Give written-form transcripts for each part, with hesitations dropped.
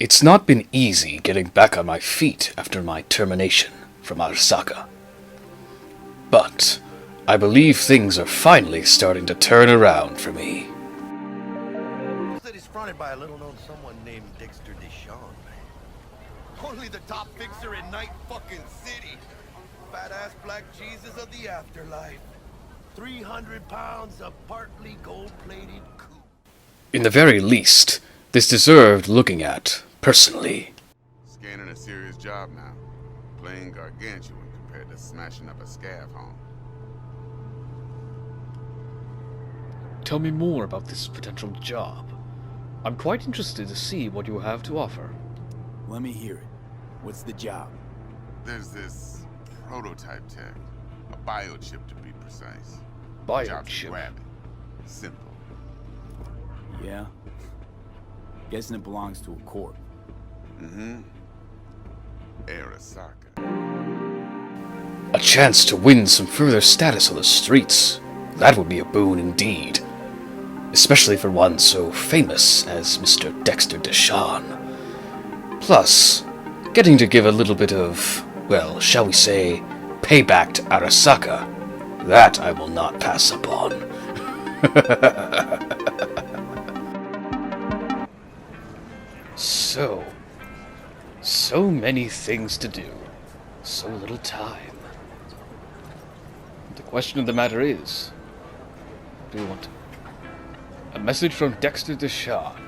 It's not been easy getting back on my feet after my termination from Arasaka. But I believe things are finally starting to turn around for me. The city's fronted by a little-known someone named Dexter Deshawn. Only the top fixer in Night fucking City. Badass black Jesus of the afterlife. 300 pounds of partly gold-plated coupe. In the very least, this deserved looking at, personally. Scanning a serious job now. Playing gargantuan compared to smashing up a scav home. Tell me more about this potential job. I'm quite interested to see what you have to offer. Let me hear it. What's the job? There's this prototype tech. A biochip to be precise. Job's to Biochip? grab it. Simple. Yeah? Guessing it belongs to a corp. Mm-hmm. Arasaka. A chance to win some further status on the streets. That would be a boon indeed. Especially for one so famous as Mr. Dexter Deshawn. Plus, getting to give a little bit of, well, shall we say, payback to Arasaka. That I will not pass up on. So many things to do. So little time. The question of the matter is, what do you want? A message from Dexter Deshawn.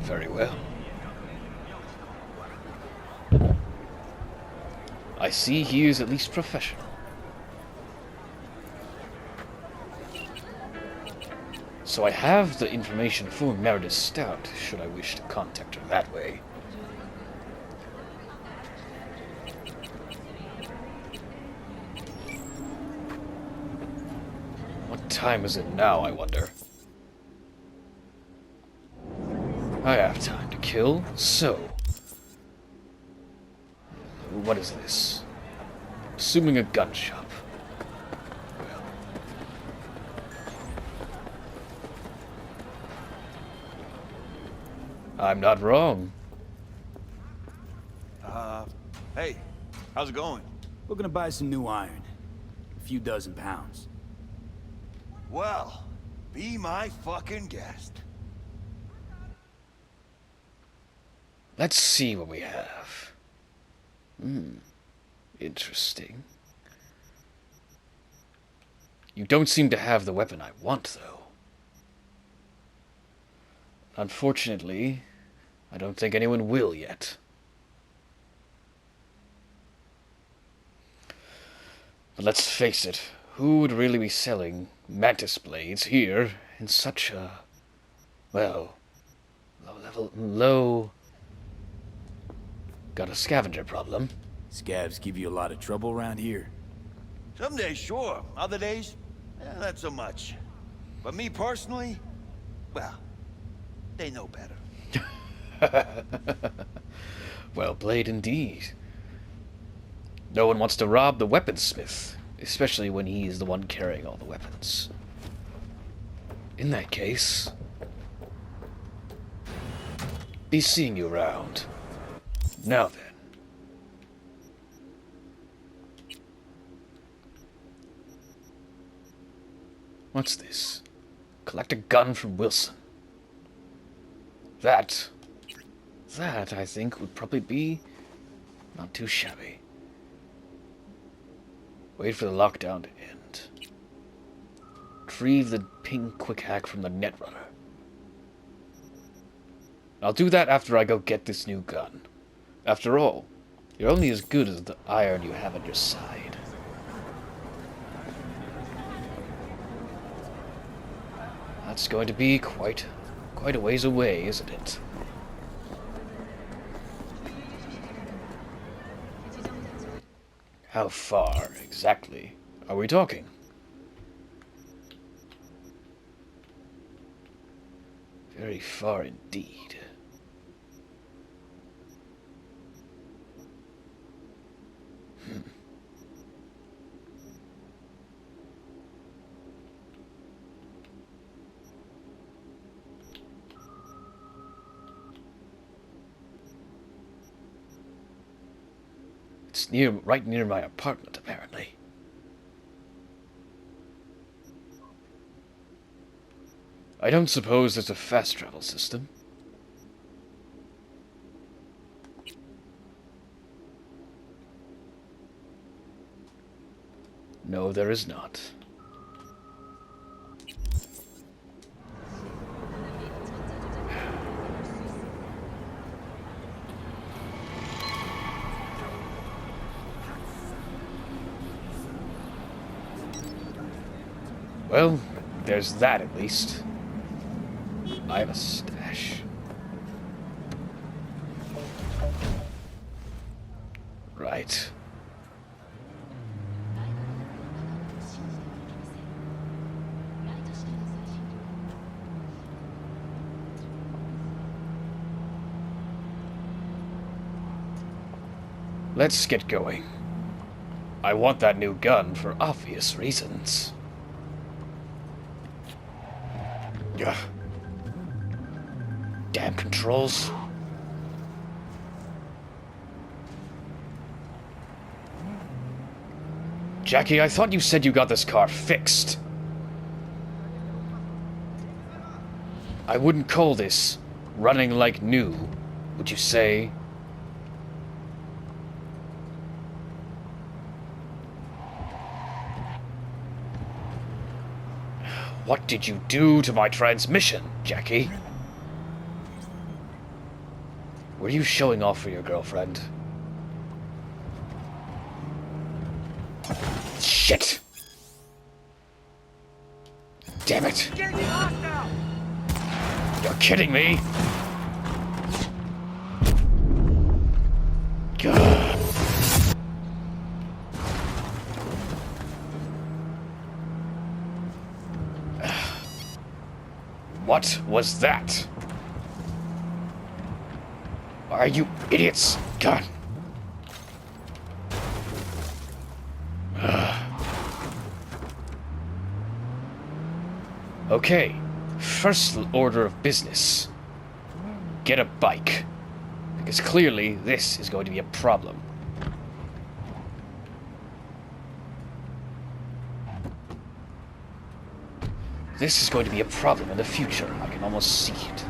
Very well. I see he is at least professional. So I have the information for Meredith Stout, should I wish to contact her that way. What time is it now, I wonder? I have time to kill, so... What is this? Assuming a gun shop. Well... I'm not wrong. Hey, how's it going? We're gonna buy some new iron. A few dozen pounds. Well, be my fucking guest. Let's see what we have. Interesting. You don't seem to have the weapon I want, though. Unfortunately, I don't think anyone will yet. But let's face it, who would really be selling mantis blades here in such a, well, low... Got a scavenger problem. Scavs give you a lot of trouble around here. Some days, sure. Other days, not so much. But me personally, well, they know better. Well played indeed. No one wants to rob the weaponsmith, especially when he is the one carrying all the weapons. In that case, be seeing you around. Now then. What's this? Collect a gun from Wilson. That, I think, would probably be not too shabby. Wait for the lockdown to end. Retrieve the ping quick hack from the netrunner. I'll do that after I go get this new gun. After all, you're only as good as the iron you have on your side. That's going to be quite a ways away, isn't it? How far, exactly, are we talking? Very far indeed. It's right near my apartment, apparently. I don't suppose there's a fast travel system. No, there is not. Well, there's that at least. I have a stash. Right. Let's get going. I want that new gun for obvious reasons. Ugh. Damn controls. Jackie, I thought you said you got this car fixed. I wouldn't call this running like new, would you say? What did you do to my transmission, Jackie? Were you showing off for your girlfriend? Shit! Damn it! You're kidding me? God. What was that? Are you idiots? God. Okay, first order of business. Get a bike. Because clearly this is going to be a problem. This is going to be a problem in the future. I can almost see it.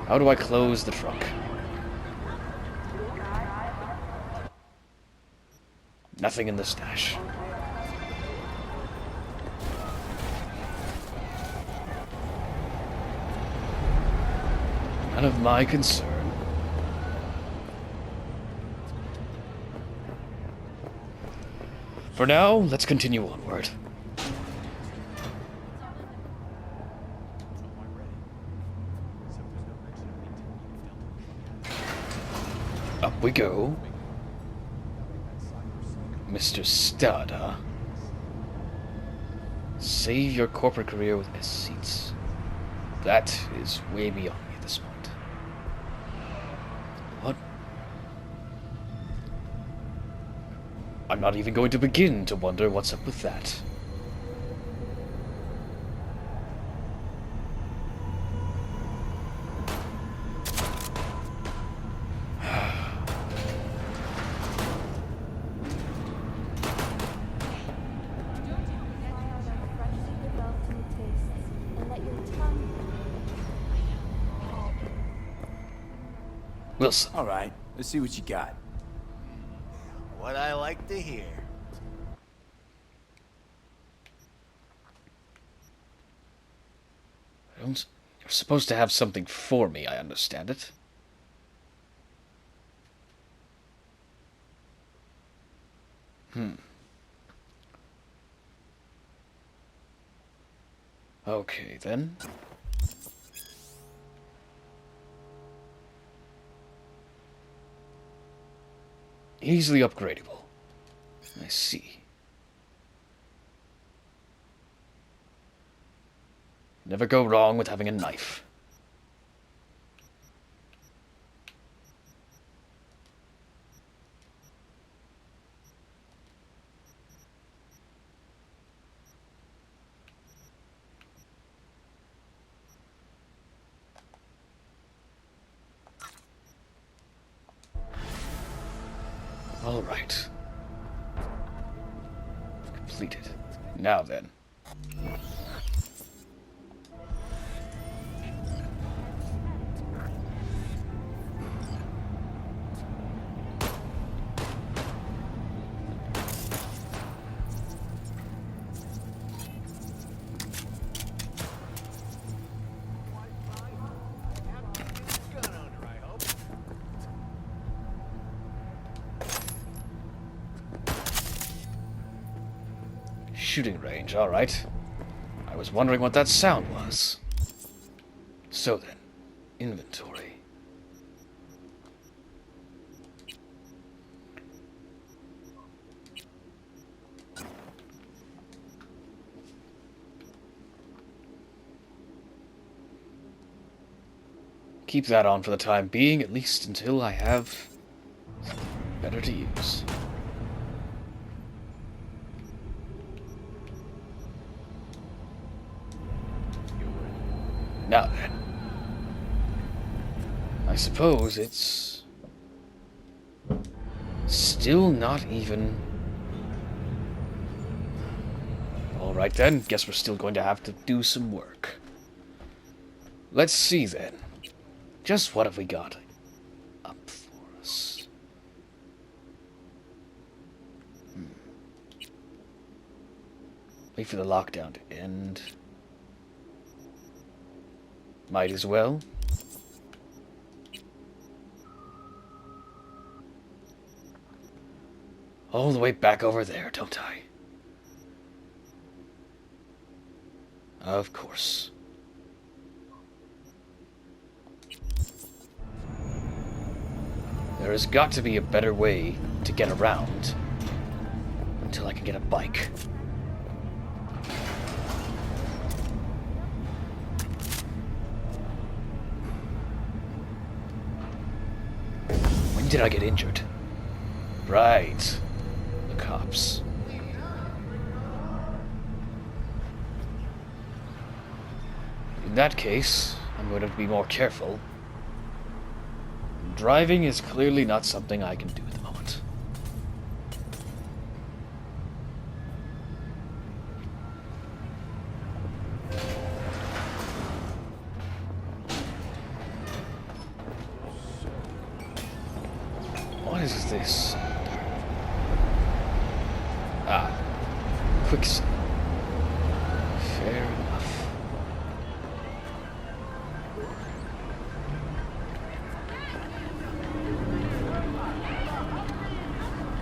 How do I close the trunk? Nothing in the stash. None of my concern. For now, let's continue onward. Up we go. Mr. Stadia. Save your corporate career with S seats. That is way beyond me at this point. What? I'm not even going to begin to wonder what's up with that. Wilson. All right, let's see what you got. What I like to hear. You're supposed to have something for me, I understand it. Okay, then. Easily upgradable. I see. Never go wrong with having a knife. Alright. Completed. Now then. Shooting range, alright. I was wondering what that sound was. So then, inventory. Keep that on for the time being, at least until I have something better to use. Now then, I suppose it's still not even... Alright then, guess we're still going to have to do some work. Let's see then, just what have we got up for us? Wait for the lockdown to end. Might as well. All the way back over there, don't I? Of course. There has got to be a better way to get around until I can get a bike. When did I get injured? Right. The cops. In that case, I'm going to be more careful. Driving is clearly not something I can do at the moment. What is this? Ah, quicksand. Fair enough.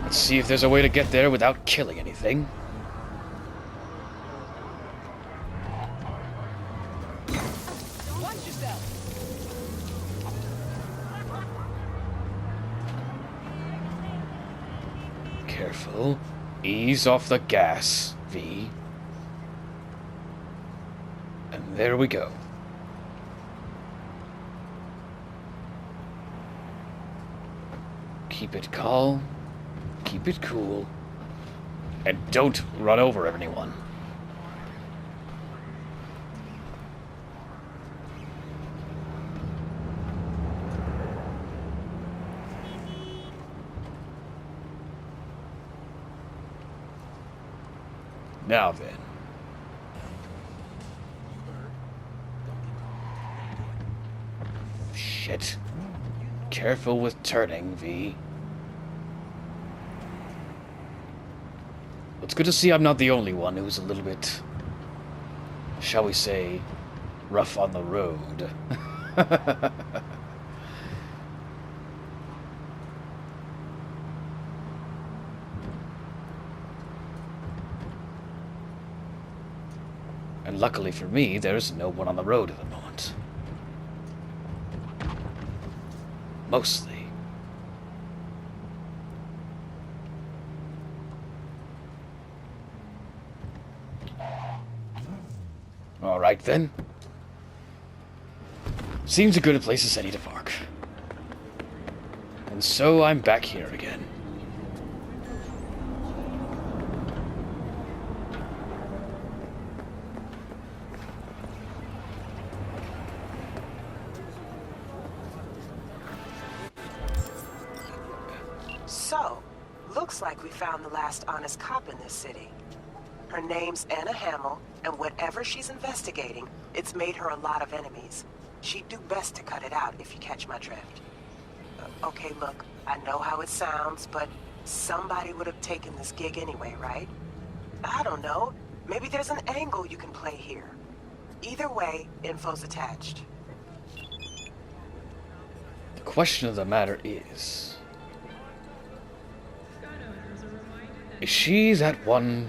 Let's see if there's a way to get there without killing anything. Careful. Ease off the gas, V. And there we go. Keep it calm. Keep it cool. And don't run over anyone. Now then. Shit. Careful with turning, V. It's good to see I'm not the only one who's a little bit, shall we say, rough on the road. And luckily for me, there's no one on the road at the moment. Mostly. Alright then. Seems a good place as any to park. And so I'm back here again. Looks like we found the last honest cop in this city. Her name's Anna Hamill, and whatever she's investigating, it's made her a lot of enemies. She'd do best to cut it out, if you catch my drift. Okay, look, I know how it sounds, but somebody would have taken this gig anyway, right? I don't know. Maybe there's an angle you can play here. Either way, info's attached. The question of the matter is she that one?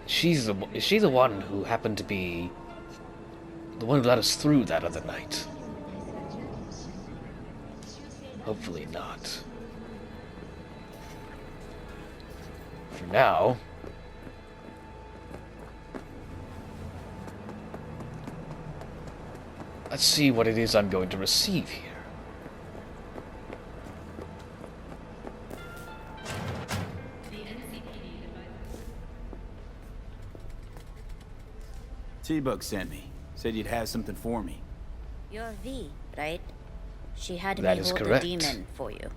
Is she the one who happened to be the one who let us through that other night? Hopefully not. For now, let's see what it is I'm going to receive here. T-Bug sent me. Said you'd have something for me. You're V, right? She had That me is hold correct. a demon for you.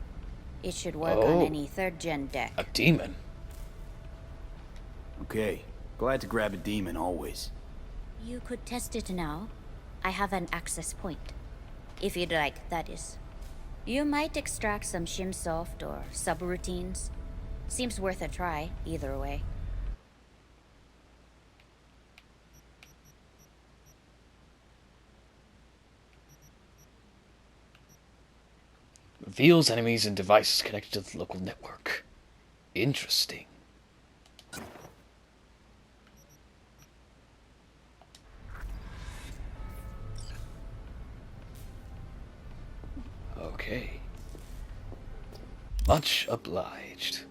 It should work on any 3rd-gen deck. A demon? Okay. Glad to grab a demon always. You could test it now. I have an access point. If you'd like, that is. You might extract some shimsoft or subroutines. Seems worth a try, either way. Reveals enemies and devices connected to the local network. Interesting. Okay. Much obliged.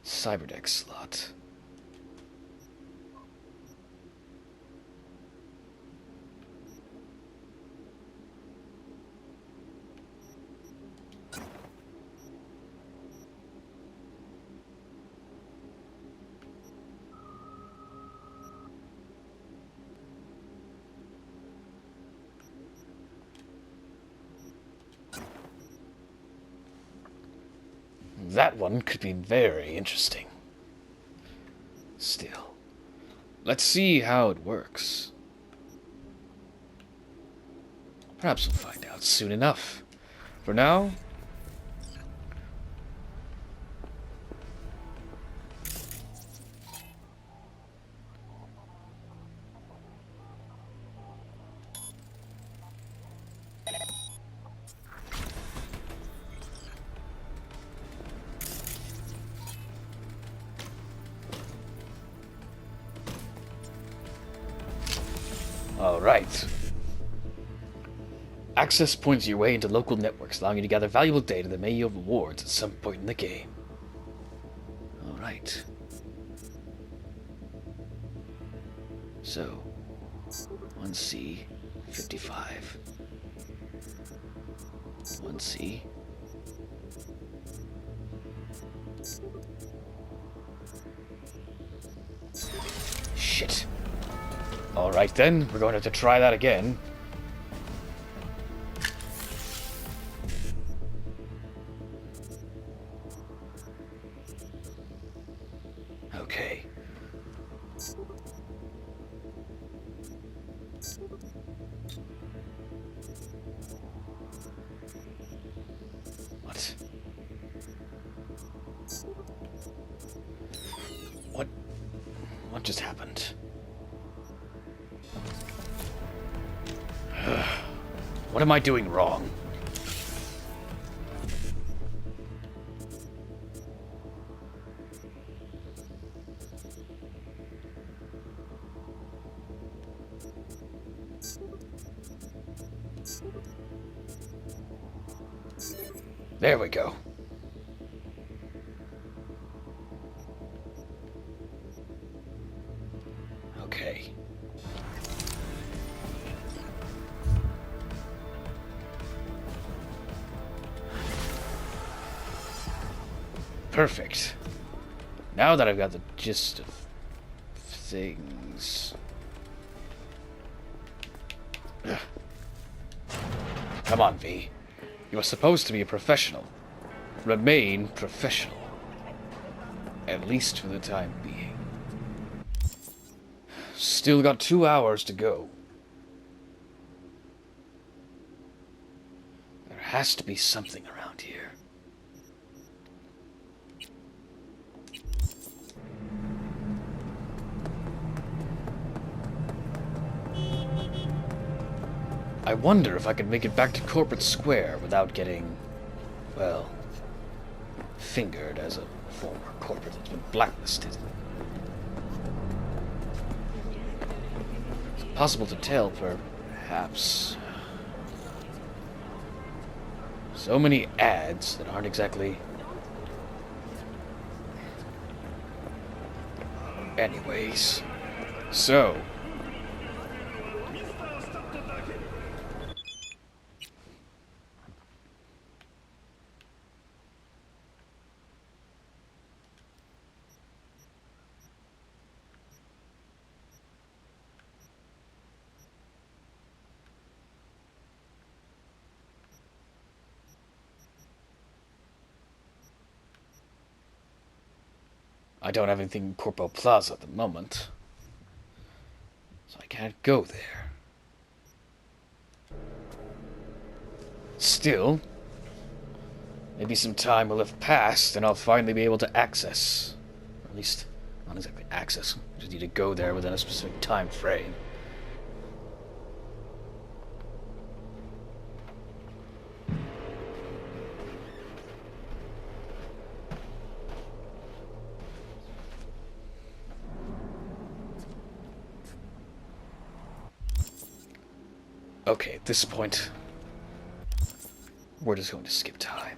Cyberdeck slot. That one could be very interesting. Still, let's see how it works. Perhaps we'll find out soon enough. For now, alright. Access points your way into local networks, allowing you to gather valuable data that may yield rewards at some point in the game. Alright. So, 1C, 55. 1C. Shit. Alright then, we're going to have to try that again. Okay. What? What just happened? What am I doing wrong? There we go. Okay. Perfect. Now that I've got the gist of things. Ugh. Come on, V. You are supposed to be a professional. Remain professional. At least for the time being. Still got 2 hours to go. There has to be something around here. I wonder if I could make it back to Corporate Square without getting, well, fingered as a former corporate that's been blacklisted. It's possible to tell, perhaps. So many ads that aren't exactly... Anyways, so... I don't have anything in Corpo Plaza at the moment, so I can't go there. Still, maybe some time will have passed and I'll finally be able to access, or at least, not exactly access, I just need to go there within a specific time frame. Okay, at this point, we're just going to skip time.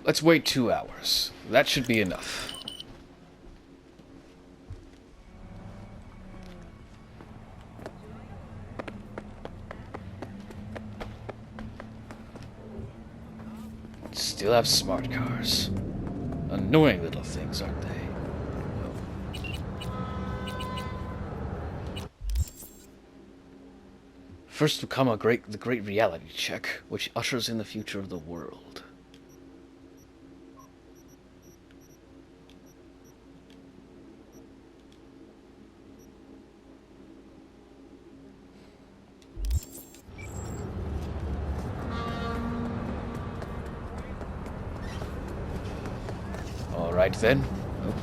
Let's wait 2 hours. That should be enough. Still have smart cars. Annoying little things, aren't they? First will come the great reality check, which ushers in the future of the world. All right then. Oh.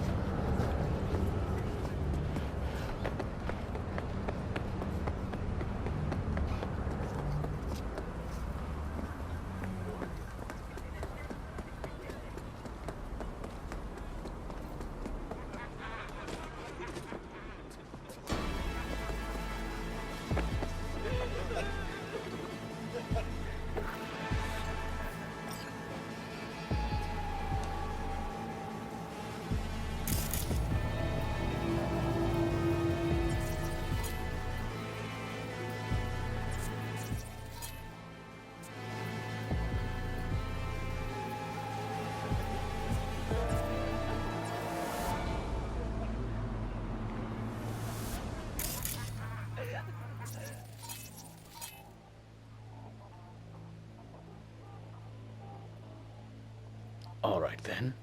All right then.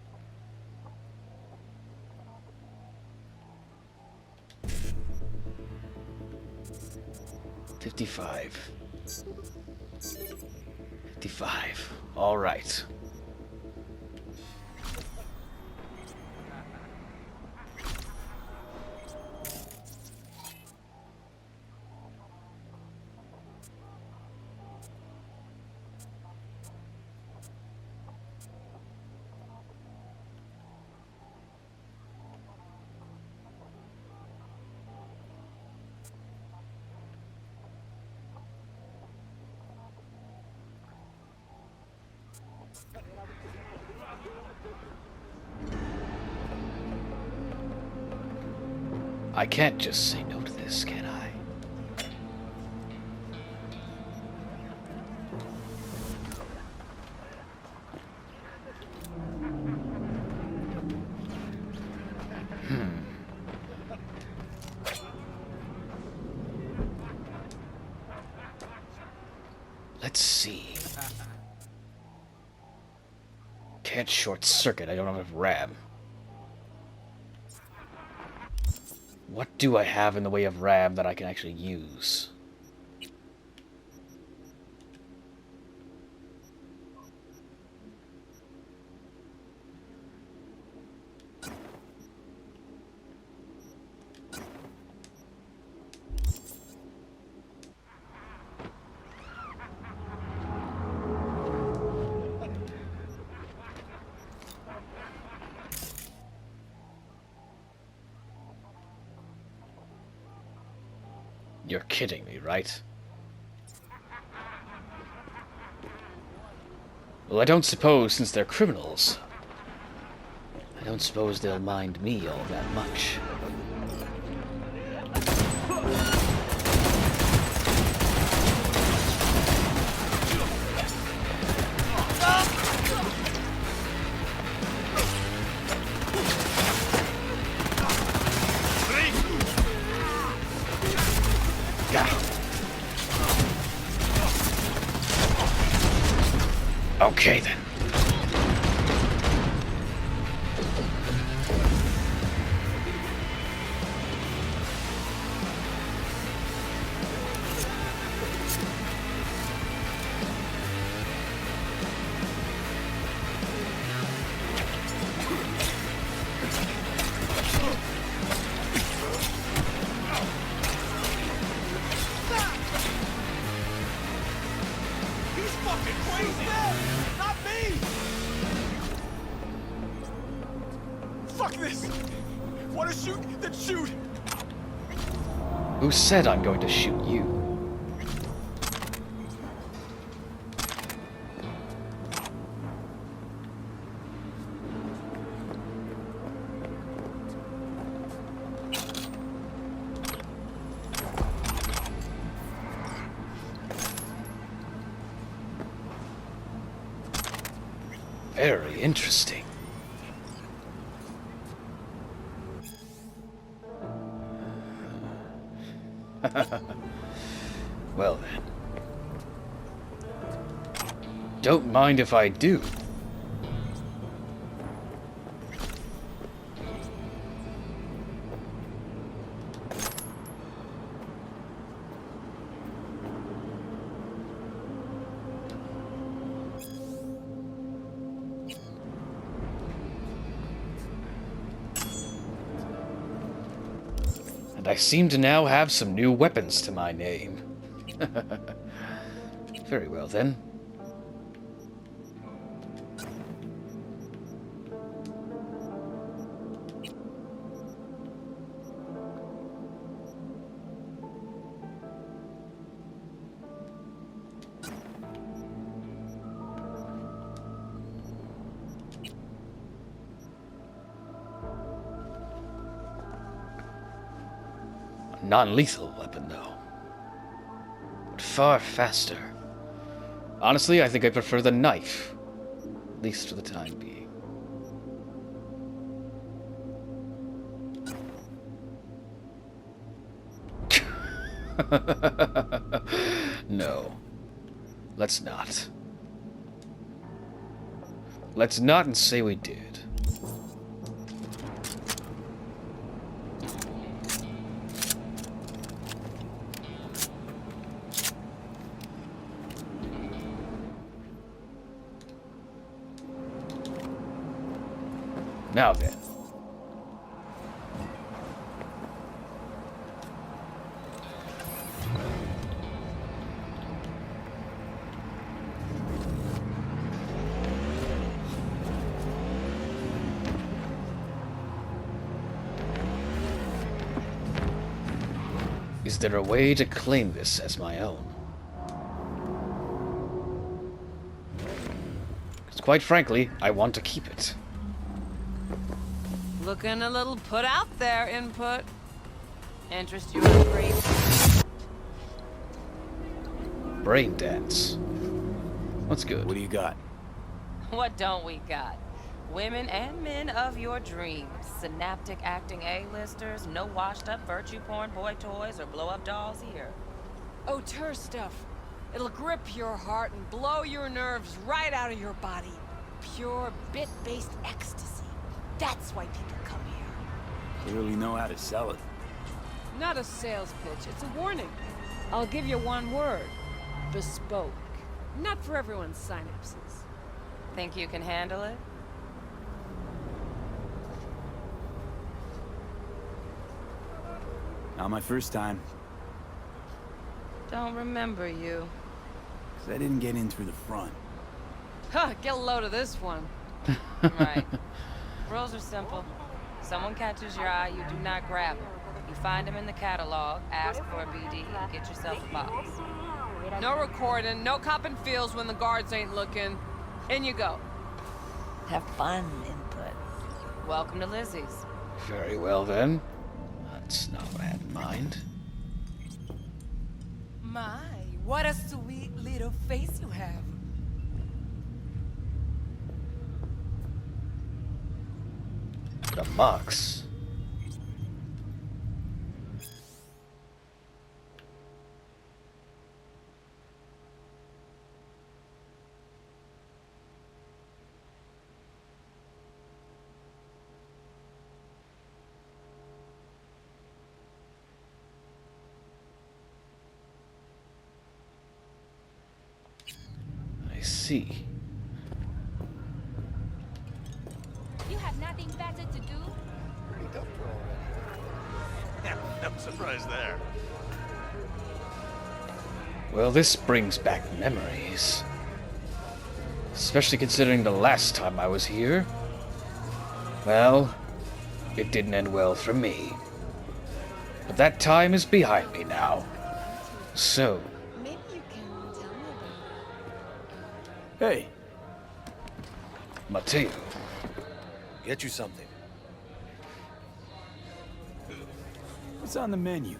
$55. All right. I can't just say no to this, can I? see. Can't short circuit, I don't have enough RAM. What do I have in the way of RAM that I can actually use? You're kidding me, right? Well, I don't suppose, since they're criminals, I don't suppose they'll mind me all that much. Okay, then. Who said I'm going to shoot you? Very interesting. Well then. Don't mind if I do. And I seem to now have some new weapons to my name. Very well, then. A non-lethal weapon, though. But far faster. Honestly, I think I prefer the knife. At least for the time being. No. Let's not. Let's not and say we did. Now then. Is there a way to claim this as my own? Because quite frankly, I want to keep it. Looking a little put out there, input. Interest you in brain? Brain dance. What's good? What do you got? What don't we got? Women and men of your dreams. Synaptic acting A-listers, no washed up virtue porn boy toys or blow up dolls here. Auteur stuff. It'll grip your heart and blow your nerves right out of your body. Pure bit-based ecstasy. That's why people come here. Clearly know how to sell it. Not a sales pitch, it's a warning. I'll give you one word. Bespoke. Not for everyone's synapses. Think you can handle it? Not my first time. Don't remember you. 'Cause I didn't get in through the front. Huh, get a load of this one. Right. Rules are simple. Someone catches your eye, you do not grab him. You find him in the catalog, ask for a BD, and get yourself a box. No recording, no copping feels when the guards ain't looking. In you go. Have fun, input. Welcome to Lizzie's. Very well then. That's not what I had in mind. My, what a sweet little face you have. The box. I see. You have nothing better to do? Yeah, no surprise there. Well, this brings back memories. Especially considering the last time I was here. Well, it didn't end well for me. But that time is behind me now. So, Maybe you can tell me about Hey, Mateo, Get you something. what's on the menu?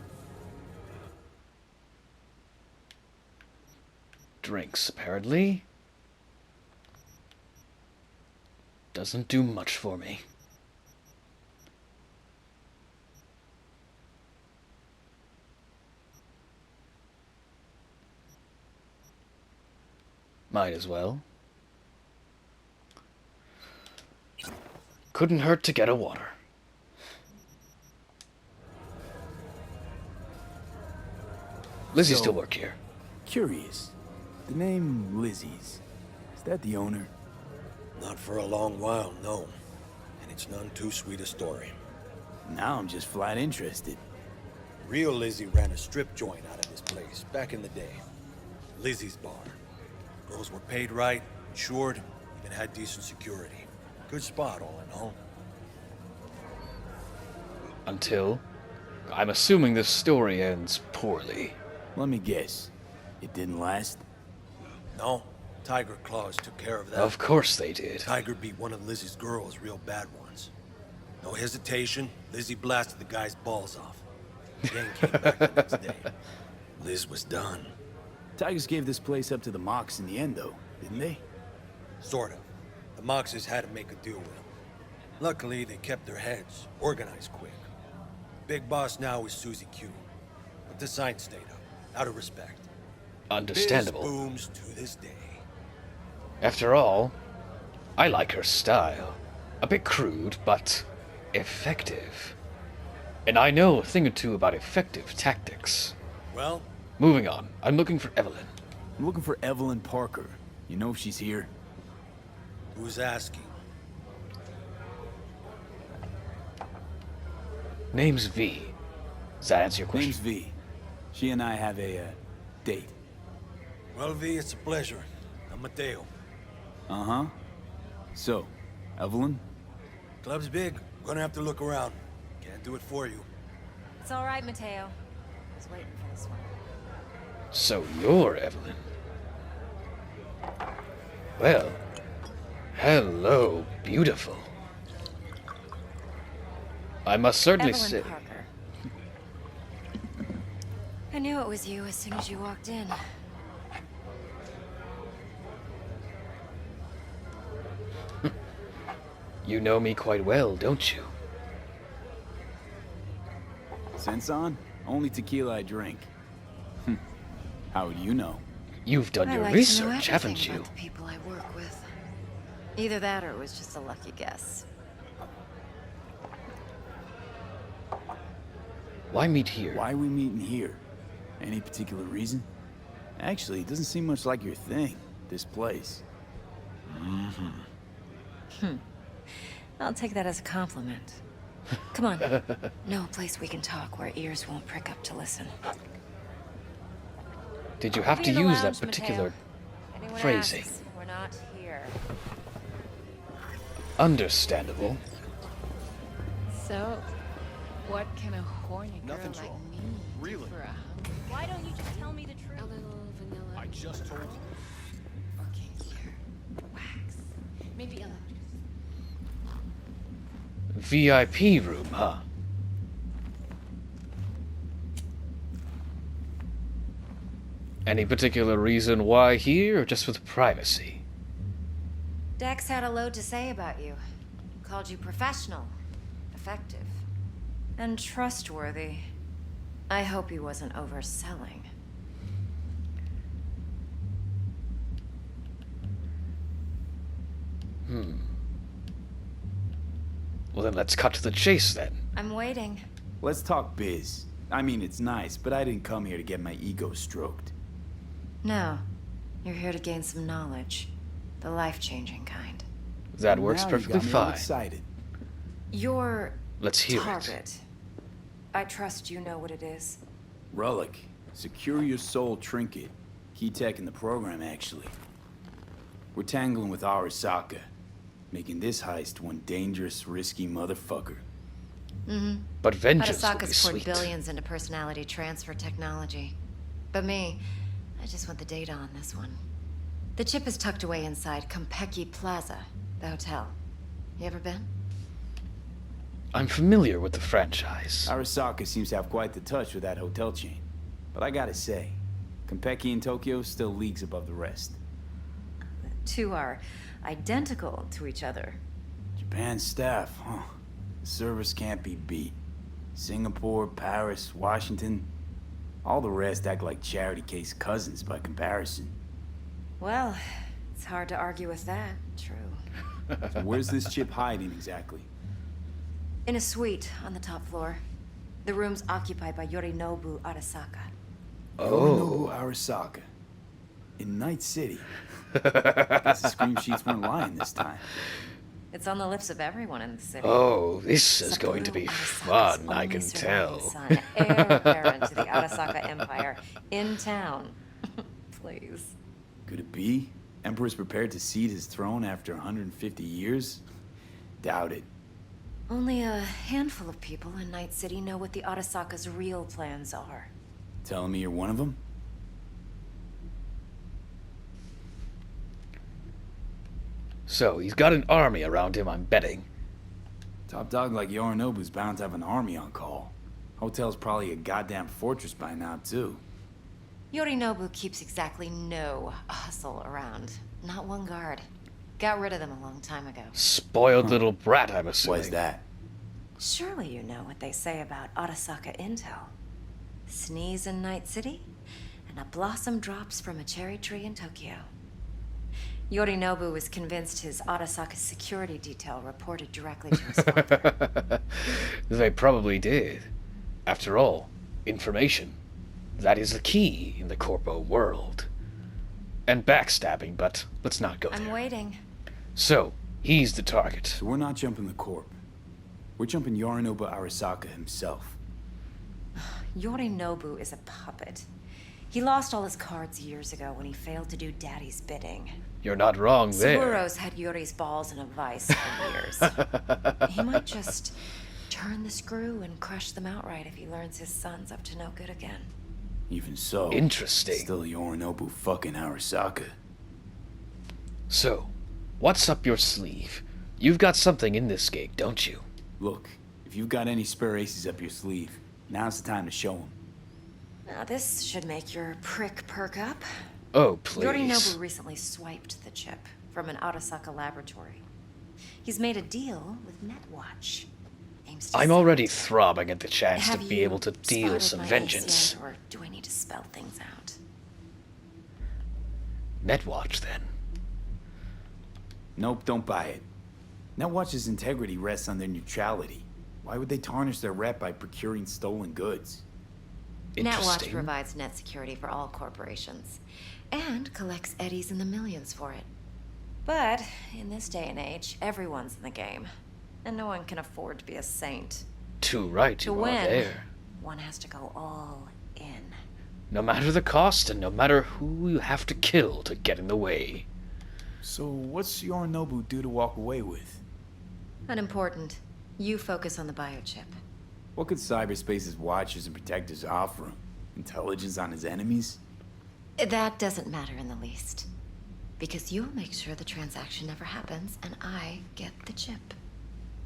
drinks, apparently. Doesn't do much for me. Might as well. Couldn't hurt to get a water. Lizzie still work here. Curious. The name Lizzie's. Is that the owner? Not for a long while, no. And it's none too sweet a story. Now I'm just flat interested. Real Lizzie ran a strip joint out of this place back in the day. Lizzie's Bar. Girls were paid right, insured, even had decent security. Good spot, all in all. Until, I'm assuming this story ends poorly. Let me guess. It didn't last? No, Tiger Claws took care of that. Of course they did. Tiger beat one of Lizzie's girls real bad once. No hesitation, Lizzie blasted the guy's balls off. Gang came back the next day. Liz was done. Tigers gave this place up to the Mox in the end, though, didn't they? Sort of. The Moxes had to make a deal with him. Luckily, they kept their heads, organized quick. Big boss now is Susie Q. But the sign stayed up, out of respect. Understandable. Biz booms to this day. After all, I like her style. A bit crude, but effective. And I know a thing or two about effective tactics. Well, Moving on. I'm looking for Evelyn. I'm looking for Evelyn Parker. You know if she's here? who's asking? Name's V. Does that answer your question? Name's V. She and I have a, date. Well, V, it's a pleasure. I'm Mateo. Uh-huh. So, Evelyn? Club's big. Gonna have to look around. Can't do it for you. It's all right, Mateo. I was waiting for this one. So you're Evelyn. Well, hello, beautiful. I must certainly Evelyn say... Parker. I knew it was you as soon as you walked in. You know me quite well, don't you? Sense on? Only tequila I drink. How would you know? You've done I your like to know research, haven't everything you? about the people I work with. Either that or it was just a lucky guess. Why meet here? Why are we meeting here? Any particular reason? Actually, it doesn't seem much like your thing, this place. I'll take that as a compliment. Come on. No place we can talk where ears won't prick up to listen. Did you have to Be in the use that lounge, particular Mateo. Anyone phrasing? asks, we're not here. Understandable. So, what can a horny girl Nothing's like wrong. me Really? do for a hunk? Why don't you just tell me the truth? A little vanilla. I just told you. Or kinkier. Wax. Maybe electric. VIP room, huh? Any particular reason why here, or just with privacy? Dex had a load to say about you. Called you professional, effective, and trustworthy. I hope he wasn't overselling. Well then let's cut to the chase then. I'm waiting. Let's talk biz. I mean, it's nice, but I didn't come here to get my ego stroked. No, you're here to gain some knowledge. The life-changing kind. That works Now you perfectly got me all fine. excited. Your Let's hear it. target. I trust you know what it is. Relic. Secure your soul trinket. Key tech in the program, actually. We're tangling with Arasaka, making this heist one dangerous, risky motherfucker. But vengeance would be Arasaka's poured sweet. billions into personality transfer technology. But me, I just want the data on this one. The chip is tucked away inside Kompeki Plaza, the hotel. You ever been? I'm familiar with the franchise. Arasaka seems to have quite the touch with that hotel chain. But I gotta say, Kompeki in Tokyo still leagues above the rest. The two are identical to each other. Japan staff, huh? The service can't be beat. Singapore, Paris, Washington. All the rest act like charity case cousins by comparison. Well, it's hard to argue with that. True. So where's this chip hiding exactly? In a suite on the top floor. The room's occupied by Yorinobu Arasaka. Oh, Arasaka. In Night City. Guess the scream sheets weren't lying this time. It's on the lips of everyone in the city. Oh, this is Except going to be Arasaka's fun, I only can surviving tell. Son, heir apparent to the Arasaka Empire, in town. Please. Could it be? Emperor's prepared to cede his throne after 150 years? Doubt it. Only a handful of people in Night City know what the Arasaka's real plans are. Telling me you're one of them? So, he's got an army around him, I'm betting. Top dog like Yorinobu's bound to have an army on call. Hotel's probably a goddamn fortress by now, too. Yorinobu keeps exactly no hustle around. Not one guard. Got rid of them a long time ago. Spoiled little brat, I'm assuming. What's that? Surely you know what they say about Arasaka intel. Sneeze in Night City, and a blossom drops from a cherry tree in Tokyo. Yorinobu was convinced his Arasaka security detail reported directly to his father. They probably did. After all, information. That is the key in the Corpo world. And backstabbing, but let's not go I'm there. waiting. So, he's the target. So we're not jumping the Corp. We're jumping Yorinobu Arasaka himself. Yorinobu is a puppet. He lost all his cards years ago when he failed to do Daddy's bidding. You're not wrong there. Seguro's had Yuri's balls in a vice for years. He might just turn the screw and crush them outright if he learns his son's up to no good again. Even so, Interesting. still Yorinobu fucking Arasaka. So, what's up your sleeve? You've got something in this gig, don't you? Look, if you've got any spare aces up your sleeve, now's the time to show them. Now this should make your prick perk up. Oh, please. Yorinobu recently swiped the chip from an Arasaka laboratory. He's made a deal with Netwatch. Aims to I'm sell already it. throbbing at the chance Have to be you able to deal spotted some my ace vengeance. yet, or do I need to spell things out? Netwatch, then. Nope, don't buy it. Netwatch's integrity rests on their neutrality. Why would they tarnish their rep by procuring stolen goods? Netwatch provides net security for all corporations, and collects eddies in the millions for it. But, in this day and age, everyone's in the game, and no one can afford to be a saint. Too right, you are there. One has to go all in. No matter the cost, and no matter who you have to kill to get in the way. So what's Yorinobu due to walk away with? Unimportant. You focus on the biochip. What could cyberspace's watchers and protectors offer him? Intelligence on his enemies? That doesn't matter in the least. Because you'll make sure the transaction never happens, and I get the chip.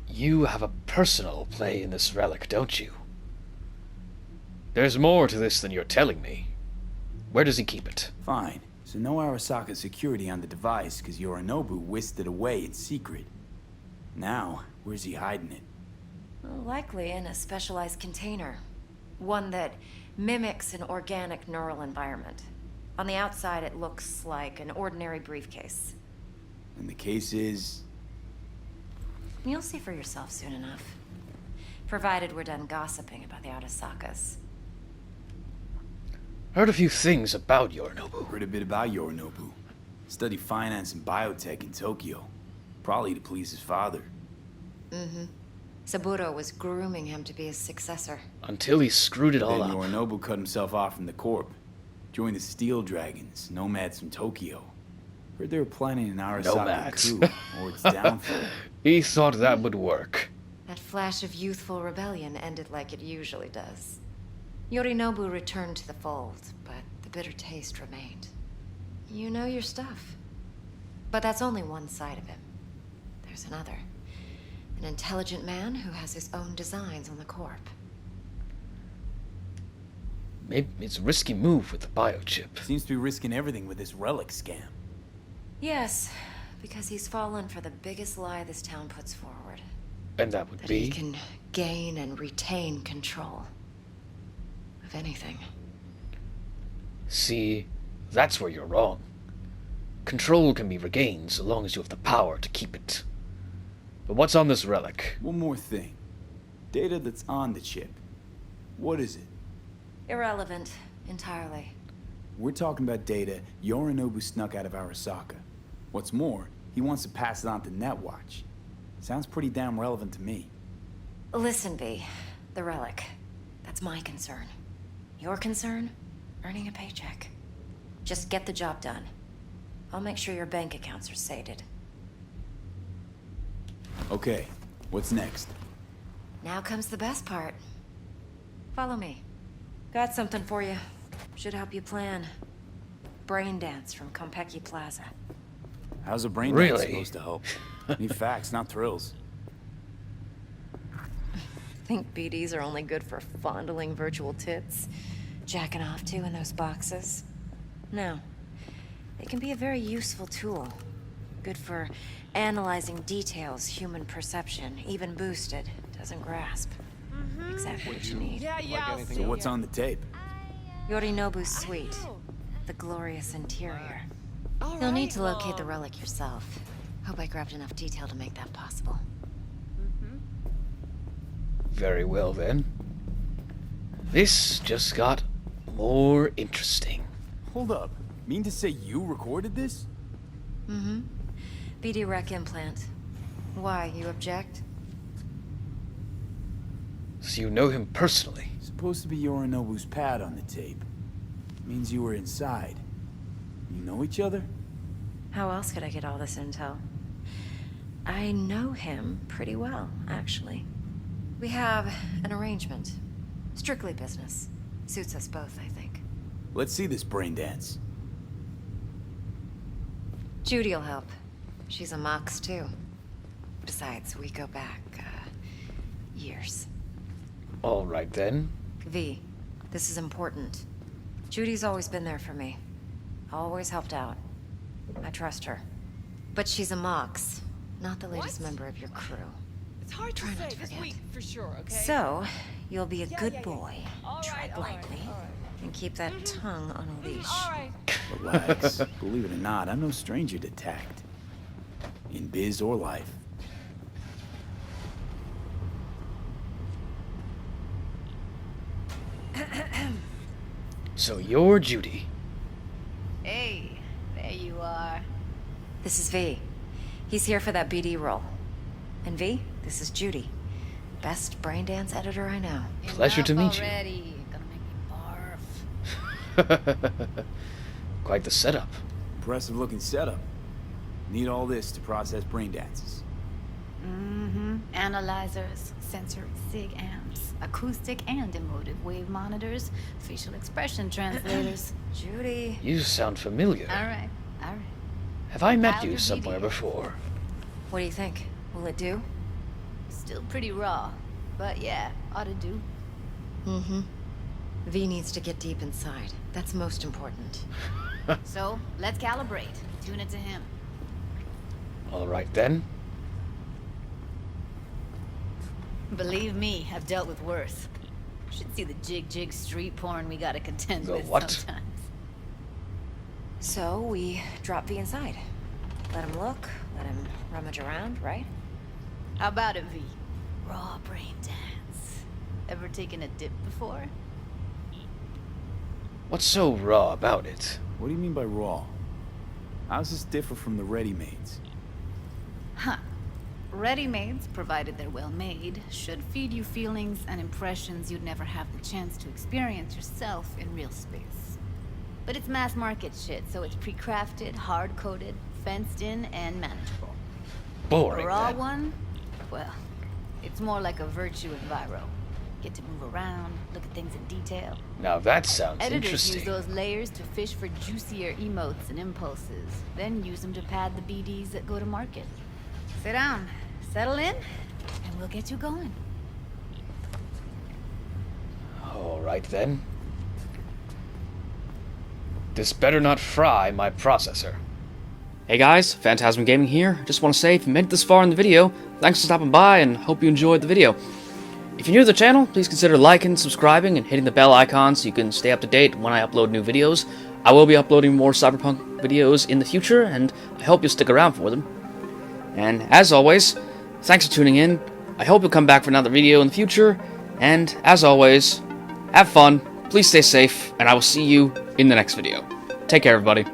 You have a personal play in this relic, don't you? There's more to this than you're telling me. Where does he keep it? Fine. So no Arasaka security on the device, because Yorinobu whisked it away in secret. Now, where's he hiding it? Well, likely in a specialized container. One that mimics an organic neural environment. On the outside, it looks like an ordinary briefcase. And the case is... You'll see for yourself soon enough. Provided we're done gossiping about the Arasakas. Heard a few things about Yorinobu. Heard a bit about Yorinobu. Studied finance and biotech in Tokyo. Probably to please his father. Mm-hmm. Saburo was grooming him to be his successor. Until he screwed it all up. Then Yorinobu cut himself off from the Corp. Joined the Steel Dragons, nomads from Tokyo. Heard they were planning an Arasaka coup, or its downfall. He thought that would work. That flash of youthful rebellion ended like it usually does. Yorinobu returned to the fold, but the bitter taste remained. You know your stuff. But that's only one side of him. There's another. An intelligent man who has his own designs on the Corp. Maybe it's a risky move with the biochip. Seems to be risking everything with this relic scam. Yes, because he's fallen for the biggest lie this town puts forward. And that would be? He can gain and retain control of anything. See, that's where you're wrong. Control can be regained so long as you have the power to keep it. But what's on this relic? One more thing. Data that's on the chip. What is it? Irrelevant, entirely. We're talking about data Yorinobu snuck out of Arasaka. What's more, he wants to pass it on to Netwatch. Sounds pretty damn relevant to me. Listen, V. The relic. That's my concern. Your concern? Earning a paycheck. Just get the job done. I'll make sure your bank accounts are sated. Okay, what's next? Now comes the best part. Follow me. Got something for you. Should help you plan. Brain dance from Konpeki Plaza. How's a brain dance supposed to help? Need facts, not thrills. Think BDs are only good for fondling virtual tits? Jacking off to in those boxes? No. They can be a very useful tool. Good for analyzing details human perception, even boosted, doesn't grasp. Exactly what you need. So what's on the tape? Yorinobu's suite. The glorious interior. You'll need to locate the relic yourself. Hope I grabbed enough detail to make that possible. Very well, then. This just got more interesting. Hold up. Mean to say you recorded this? Mm-hmm. BD rec implant. Why, you object? So you know him personally? Supposed to be Yorinobu's pad on the tape. Means you were inside. You know each other? How else could I get all this intel? I know him pretty well, actually. We have an arrangement. Strictly business. Suits us both, I think. Let's see this brain dance. Judy'll help. She's a Mox, too. Besides, we go back, years. All right, then. V, this is important. Judy's always been there for me. Always helped out. I trust her. But she's a Mox, not the latest member of your crew. It's hard to say this week for sure, okay? So, you'll be a good boy. Tread lightly. And keep that tongue on a leash. All right. Relax. Believe it or not, I'm no stranger to tact. In biz or life. So you're Judy. Hey, there you are. This is V. He's here for that BD role. And V, this is Judy. Best braindance editor I know. Pleasure to meet you. Already. Gonna make me barf. Quite the setup. Impressive looking setup. Need all this to process brain dances. Mm-hmm. Analyzers, sensory sig amps, acoustic and emotive wave monitors, facial expression translators. Judy. You sound familiar. Alright. Have I met you Compiled somewhere video. before? What do you think? Will it do? Still pretty raw, but yeah, ought to do. Mm-hmm. V needs to get deep inside. That's most important. So, let's calibrate. Tune it to him. Alright then. Believe me, I've dealt with worse. Should see the jig street porn we gotta contend The with what? sometimes. So we drop V inside. Let him look, let him rummage around, right? How about it, V? Raw brain dance. Ever taken a dip before? What's so raw about it? What do you mean by raw? How does this differ from the ready-mades? Huh. Ready-mades, provided they're well made, should feed you feelings and impressions you'd never have the chance to experience yourself in real space. But it's mass market shit, so it's pre-crafted, hard-coded, fenced in, and manageable. Boring. A raw then. one? Well, it's more like a virtue in Viro. Get to move around, look at things in detail. Now that sounds Editors interesting. use those layers to fish for juicier emotes and impulses, then use them to pad the BDs that go to market. Sit down, settle in, and we'll get you going. Alright then. This better not fry my processor. Hey guys, Phantasm Gaming here. Just want to say, if you made it this far in the video, thanks for stopping by and hope you enjoyed the video. If you're new to the channel, please consider liking, subscribing, and hitting the bell icon so you can stay up to date when I upload new videos. I will be uploading more CyberPunk videos in the future, and I hope you'll stick around for them. And as always, thanks for tuning in. I hope you'll come back for another video in the future, and as always, have fun, please stay safe, and I will see you in the next video. Take care, everybody.